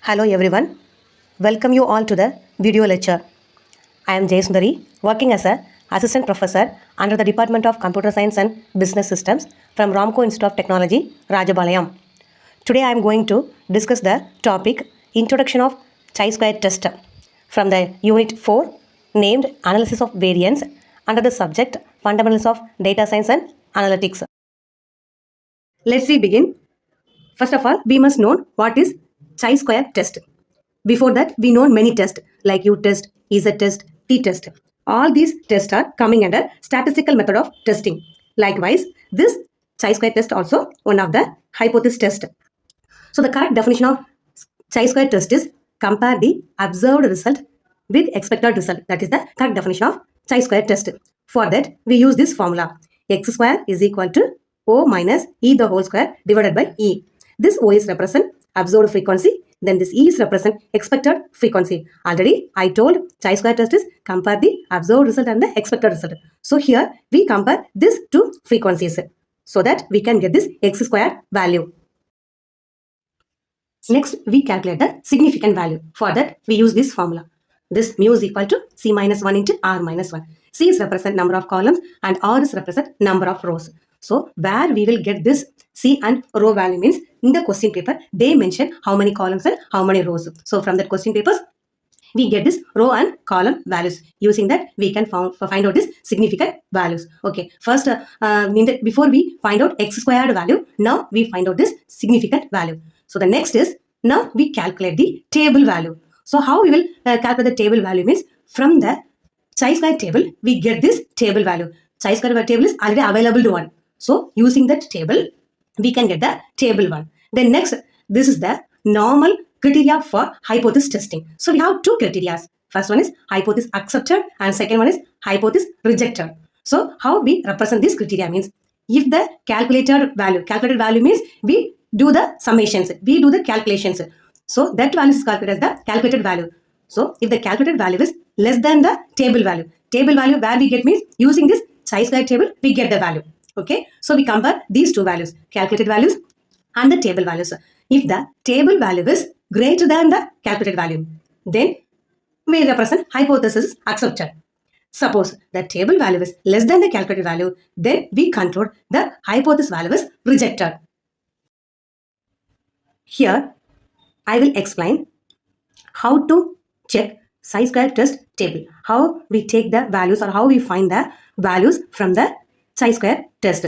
Hello everyone, welcome you all to the video lecture. I am Jay Sundari, working as a assistant professor under the Department of Computer Science and Business Systems from Ramco Institute of Technology, Rajabalayam. Today I am going to discuss the topic Introduction of Chi-square test from the Unit 4 named Analysis of Variance under the subject Fundamentals of Data Science and Analytics. Let's begin. First of all, we must know what is chi-square test. Before that, we know many tests like U test, Z test, T test. All these tests are coming under statistical method of testing. Likewise, this chi-square test also one of the hypothesis test. So the correct definition of chi-square test is compare the observed result with expected result. That is the correct definition of chi-square test. For that, we use this formula. X square is equal to O minus E the whole square divided by E. This O is represent observed frequency, then this E is represent expected frequency. Already I told chi-square test is compare the observed result and the expected result. So here we compare these two frequencies so that we can get this X square value. Next, we calculate the significant value. For that, we use this formula. This mu is equal to C minus 1 into R minus 1. C is represent number of columns and R is represent number of rows. So, where we will get this C and row value means in the question paper, they mention how many columns and how many rows. So, from that question papers, we get this row and column values. Using that, we can find out this significant values. Okay, first, before we find out x squared value, now we find out this significant value. So the next is, now we calculate the table value. So how we will calculate the table value means from the chi-square table, we get this table value. Chi-square table is already available to one. So using that table, we can get the table one. Then next, this is the normal criteria for hypothesis testing. So we have two criteria. First one is hypothesis accepted and second one is hypothesis rejected. So how we represent this criteria means if the calculated value means we do the summations, we do the calculations. So that value is calculated as the calculated value. So if the calculated value is less than the table value where we get means using this chi-square table, we get the value. Okay. So we compare these two values, calculated values and the table values. If the table value is greater than the calculated value, then we represent hypothesis accepted. Suppose the table value is less than the calculated value, then we conclude the hypothesis value is rejected. Here, I will explain how to check chi-square test table. How we take the values or how we find the values from the chi-square test.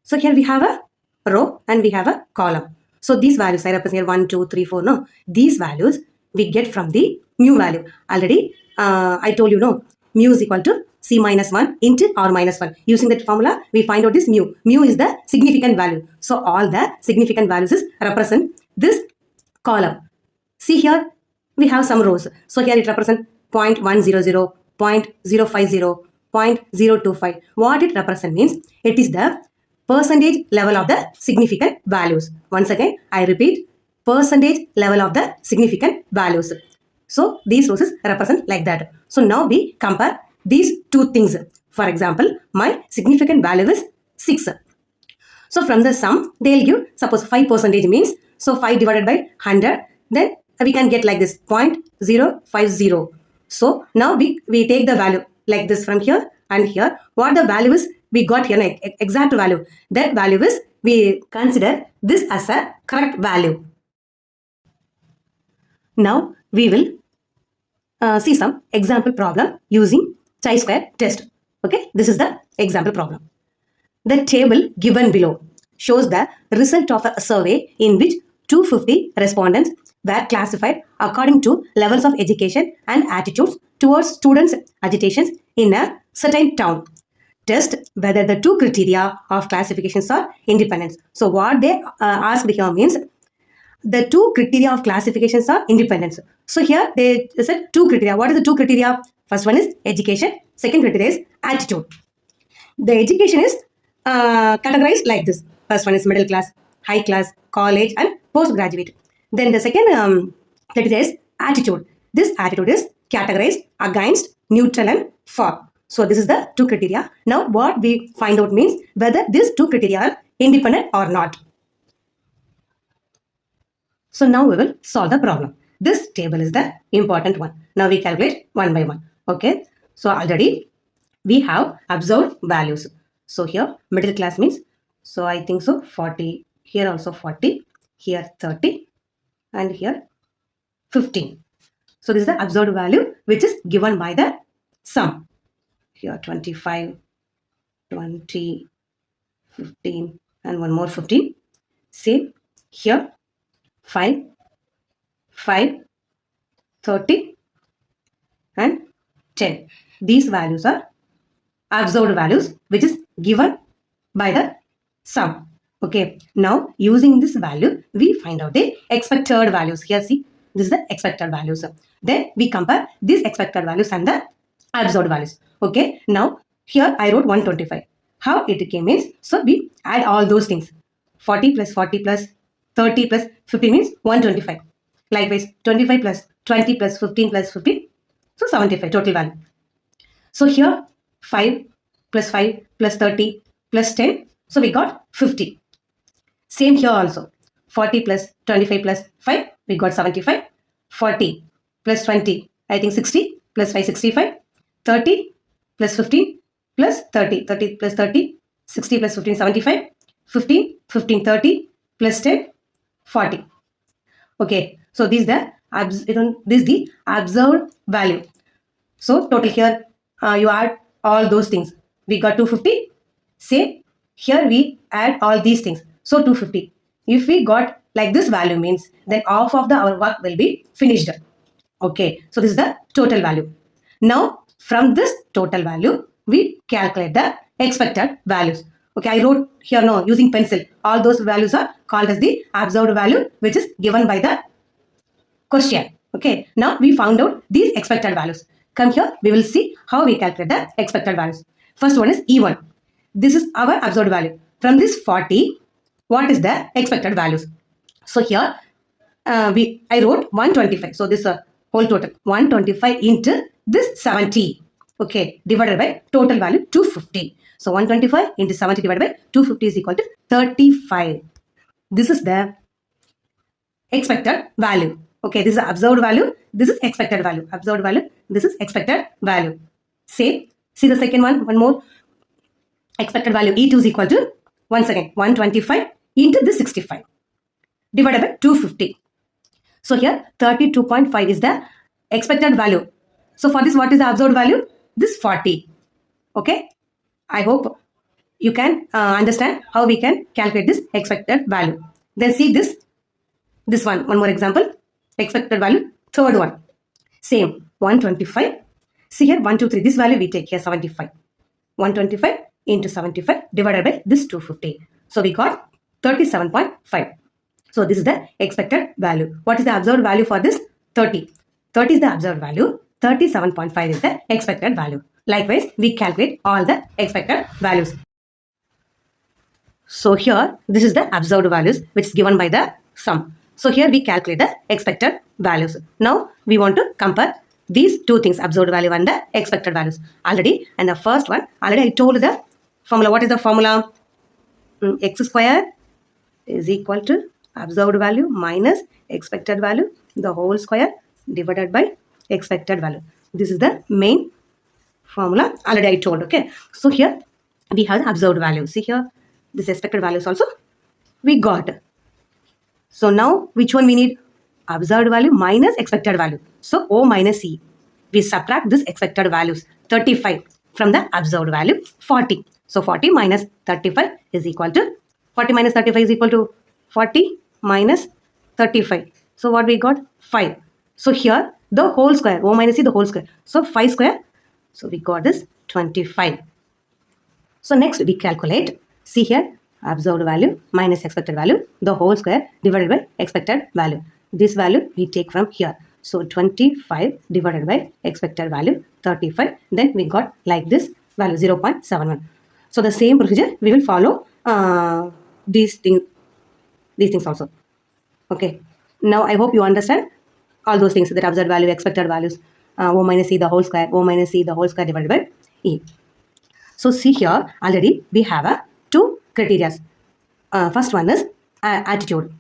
So here we have a row and we have a column. So these values I represent here 1, 2, 3, 4. No, these values we get from the mu value. Already I told you no, mu is equal to C minus 1 into R minus 1. Using that formula, we find out this mu. Mu is the significant value. So all the significant values is represent this column. See here, we have some rows. So here it represents 0.100, 0.050, 0.025. What it represents means it is the percentage level of the significant values. Once again, I repeat, percentage level of the significant values. So these rows represent like that. So now we compare these two things. For example, my significant value is 6. So from the sum, they'll give, suppose 5% means, so 5 divided by 100, then we can get like this 0.050. So now we take the value like this from here and here. What the value is, we got here an exact value. That value is, we consider this as a correct value. Now we will see some example problem using chi-square test. Okay, this is the example problem. The table given below shows the result of a survey in which 250 respondents were classified according to levels of education and attitudes towards students' agitations in a certain town. Test whether the two criteria of classifications are independent. So what they asked here means the two criteria of classifications are independent. So here they said two criteria. What is the two criteria? First one is education. Second criteria is attitude. The education is categorized like this. First one is middle class, high class, college and postgraduate. Then the second criteria is attitude. This attitude is categorized against, neutral and for. So this is the two criteria. Now what we find out means whether these two criteria are independent or not. So now we will solve the problem. This table is the important one. Now we calculate one by one. Okay. So already we have observed values. So here middle class means, so I think so 40, here also 40, here 30 and here 15. So this is the observed value which is given by the sum. Here 25, 20, 15 and one more 15. Same here 5, 5, 30 and 10. These values are observed values which is given by the sum. Okay. Now using this value we find out the expected values. Here see, this is the expected values. Then we compare these expected values and the observed values. Okay. Now here I wrote 125. How it came is, so we add all those things. 40 plus 40 plus 30 plus 50 means 125. Likewise 25 plus 20 plus 15 plus 15. So 75 total value. So here 5 plus 5 plus 30 plus 10. So we got 50. Same here also. 40 plus 25 plus 5. We got 75. 40 plus 20. I think 60 plus 5 65. 30 plus 15 plus 30. 30 plus 30. 60 plus 15 75. 15 15 30 plus 10 40. Okay. So this is the observed value. So total here you add all those things. We got 250. Say here we add all these things. So 250. If we got like this value means, then half of our work will be finished. Okay. So this is the total value. Now from this total value, we calculate the expected values. Okay. I wrote here no using pencil. All those values are called as the observed value which is given by the question. Okay. Now we found out these expected values. Come here, we will see how we calculate the expected values. First one is E1. This is our observed value. From this 40, what is the expected values? So here I wrote 125. So this whole total 125 into this 70. Okay, divided by total value 250. So 125 into 70 divided by 250 is equal to 35. This is the expected value. Okay, this is observed value. This is expected value. Observed value. This is expected value. Same. See the second one more. Expected value E2 is equal to, once again, 125 into this 65 divided by 250. So here 32.5 is the expected value. So for this, what is the observed value? This 40. Okay. I hope you can understand how we can calculate this expected value. Then see this one more example. Expected value, third one. Same, 125. See here, 1, 2, 3. This value we take here, 75. 125 into 75 divided by this 250. So we got 37.5. So this is the expected value. What is the observed value for this? 30. 30 is the observed value. 37.5 is the expected value. Likewise, we calculate all the expected values. So here, this is the observed values which is given by the sum. So here we calculate the expected values. Now we want to compare these two things, observed value and the expected values. Already, and the first one, already I told the formula. What is the formula? X square is equal to observed value minus expected value, the whole square divided by expected value. This is the main formula. Already I told. Okay. So here we have the observed value. See here, this expected values also we got. So now which one we need? Observed value minus expected value. So O minus E. We subtract this expected values 35 from the observed value 40. So 40 minus 35 is equal to 40 minus 35 is equal to 40 minus 35. So what we got? 5. So here the whole square, O minus E the whole square. So 5 square. So we got this 25. So next we calculate. See here, observed value minus expected value, the whole square divided by expected value. This value we take from here. So 25 divided by expected value 35. Then we got like this value 0.71. So the same procedure we will follow these things also. Okay. Now I hope you understand all those things, that observed value, expected values, O minus E the whole square, O minus E the whole square divided by E. So see here, already we have two criteria. First one is attitude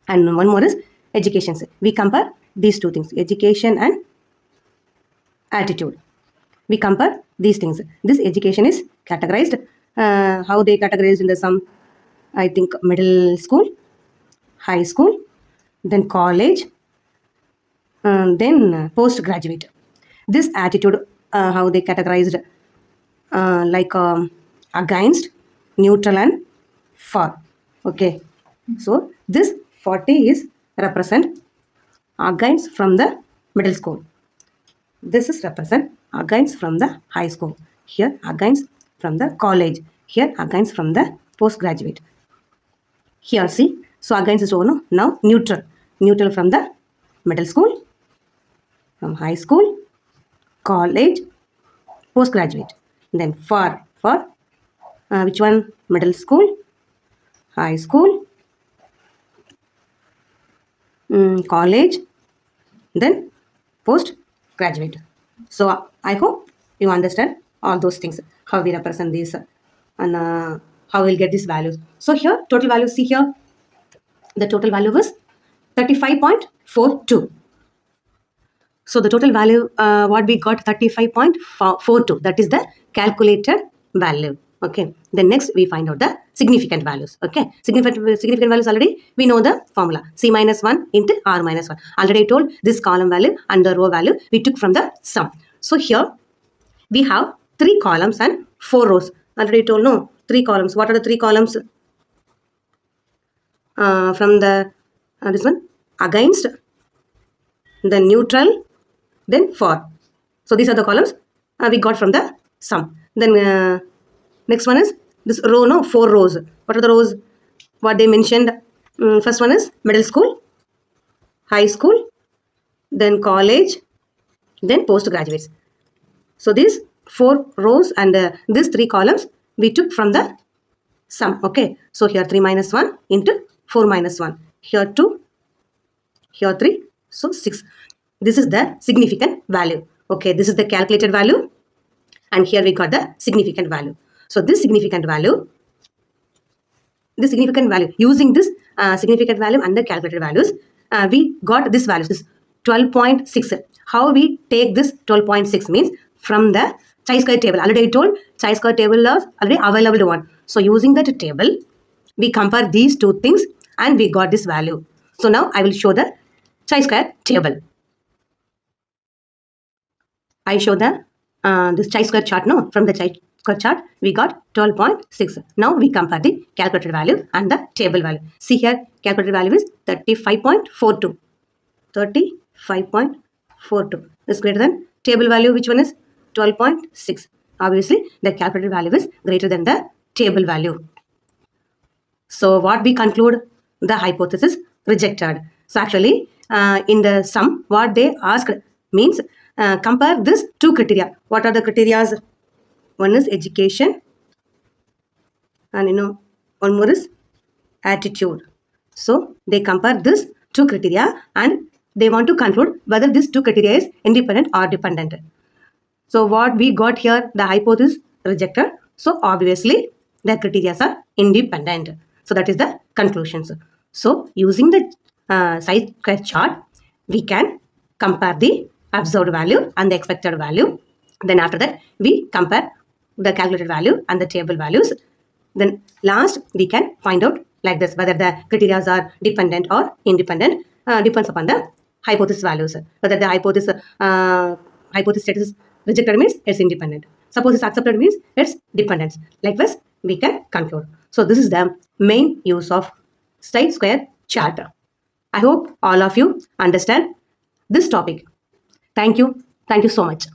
and one more is educations. We compare these two things, education and attitude. We compare these things. This education is categorized. How they categorized in the some, I think middle school, high school, then college, then postgraduate. This attitude, how they categorized, like against, neutral, and for. Okay, so this 40 is represent against from the middle school. This is represent against from the high school. Here against from the college. Here against from the postgraduate. Here see, so against is over. No? Now neutral. Neutral from the middle school, from high school, college, postgraduate. Then for which one? Middle school, high school, college, then postgraduate. So I hope you understand all those things, how we represent these, and how we'll get these values. So here total value, see here, the total value was 35.42. So the total value, what we got, 35.42. That is the calculated value. Okay. Then next we find out the significant values. Okay. Significant values already we know the formula. C minus 1 into R minus 1. Already I told this column value and the row value we took from the sum. So here we have 3 columns and 4 rows. Already told, no, 3 columns. What are the 3 columns? From the this one, against, then neutral, then for. So these are the columns we got from the sum. Then next one is this row, no, 4 rows. What are the rows? What they mentioned? First one is middle school, high school, then college, then postgraduates. So these 4 rows and these 3 columns we took from the sum. Okay. So here 3 minus 1 into 4 minus 1. Here 2, here 3, so 6. This is the significant value. Okay, this is the calculated value, and here we got the significant value. So this significant value, using this significant value and the calculated values, we got this values, this 12.6. How we take this 12.6 means from the chi-square table. Already I told chi-square table is already available one. So using that table, we compare these two things and we got this value. So now I will show the chi-square table. I show the this chi-square chart. No, from the chi-square chart we got 12.6. Now we compare the calculated value and the table value. See here, calculated value is 35.42. 35.42 is greater than table value. Which one is 12.6? Obviously, the calculated value is greater than the table value. So what we conclude? The hypothesis rejected. So actually, in the sum, what they asked means compare this 2 criteria. What are the criteria? One is education, and one more is attitude. So they compare this 2 criteria and they want to conclude whether this 2 criteria is independent or dependent. So what we got here, the hypothesis rejected. So obviously the criteria are independent. So that is the conclusions. So using the chi-square chart, we can compare the observed value and the expected value. Then after that, we compare the calculated value and the table values. Then last, we can find out like this, whether the criteria are dependent or independent. Depends upon the hypothesis values. Whether the hypothesis status is rejected means it's independent. Suppose it's accepted means it's dependent. Like this, we can conclude. So this is the main use of chi-square chart. I hope all of you understand this topic. Thank you. Thank you so much.